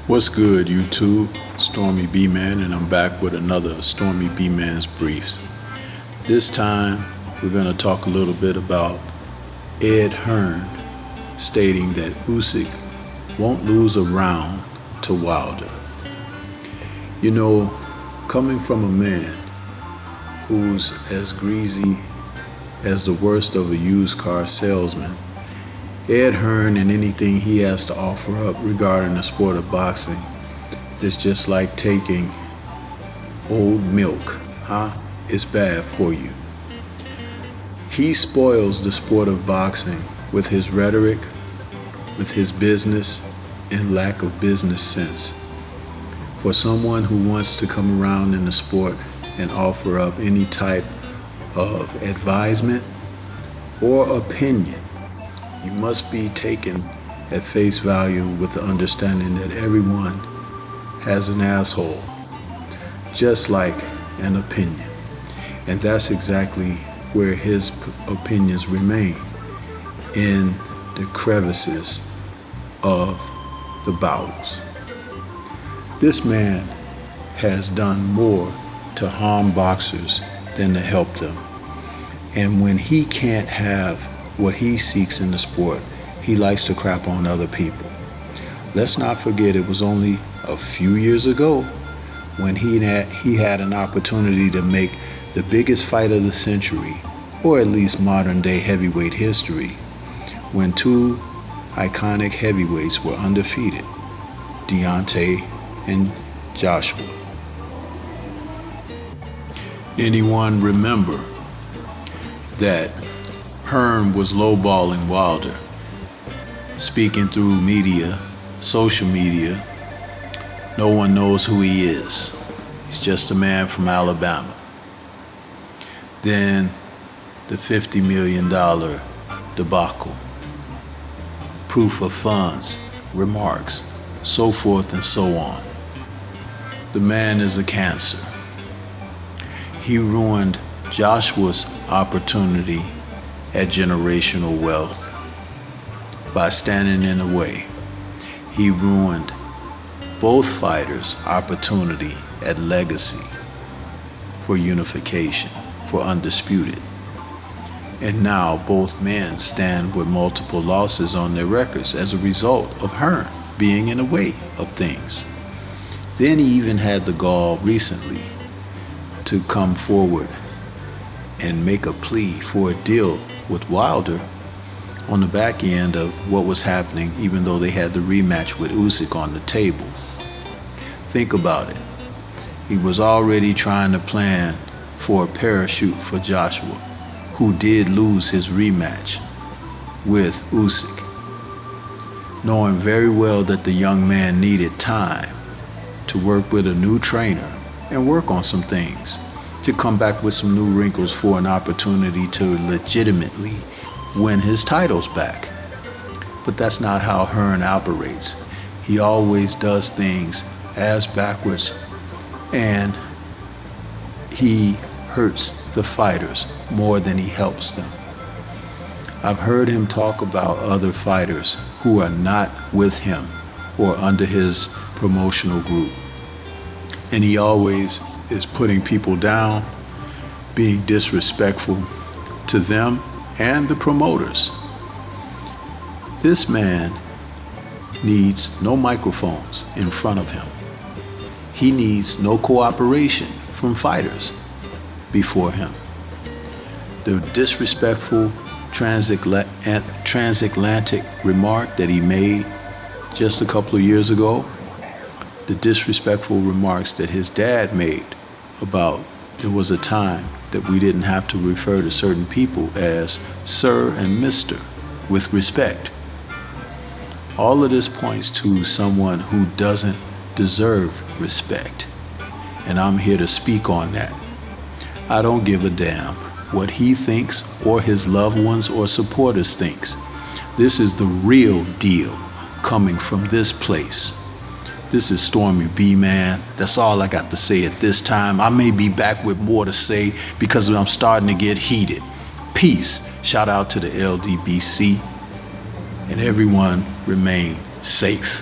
What's good, YouTube? Stormy B-Man, and I'm back with another Stormy B-Man's Briefs. This time, we're going to talk a little bit about Ed Hearn stating that Usyk won't lose a round to Wilder. You know, coming from a man who's as greasy as the worst of a used car salesman, Ed Hearn and anything he has to offer up regarding the sport of boxing is just like taking old milk, It's bad for you. He spoils the sport of boxing with his rhetoric, with his business, and lack of business sense. For someone who wants to come around in the sport and offer up any type of advisement or opinion, you must be taken at face value with the understanding that everyone has an asshole, just like an opinion. And that's exactly where his opinions remain, in the crevices of the bowels. This man has done more to harm boxers than to help them. And when he can't have what he seeks in the sport, he likes to crap on other people. Let's not forget, it was only a few years ago when he had an opportunity to make the biggest fight of the century, or at least modern day heavyweight history, when two iconic heavyweights were undefeated, Deontay and Joshua. Anyone remember that Hearn was lowballing Wilder, speaking through media, social media? No one knows who he is. He's just a man from Alabama. Then the $50 million debacle, proof of funds, remarks, so forth and so on. The man is a cancer. He ruined Joshua's opportunity at generational wealth by standing in the way. He ruined both fighters' opportunity at legacy for unification, for undisputed. And now both men stand with multiple losses on their records as a result of Hearn being in the way of things. Then he even had the gall recently to come forward and make a plea for a deal with Wilder on the back end of what was happening, even though they had the rematch with Usyk on the table. Think about it. He was already trying to plan for a parachute for Joshua, who did lose his rematch with Usyk, knowing very well that the young man needed time to work with a new trainer and work on some things, to come back with some new wrinkles for an opportunity to legitimately win his titles back. But that's not how Hearn operates. He always does things ass backwards, and he hurts the fighters more than he helps them. I've heard him talk about other fighters who are not with him or under his promotional group, and he always is putting people down, being disrespectful to them and the promoters. This man needs no microphones in front of him. He needs no cooperation from fighters before him. The disrespectful transatlantic remark that he made just a couple of years ago, the disrespectful remarks that his dad made about there was a time that we didn't have to refer to certain people as sir and mister with respect. All of this points to someone who doesn't deserve respect, and I'm here to speak on that. I don't give a damn what he thinks or his loved ones or supporters thinks. This is the real deal coming from this place. This is Stormy B-Man. That's all I got to say at this time. I may be back with more to say because I'm starting to get heated. Peace. Shout out to the LDBC, and everyone remain safe.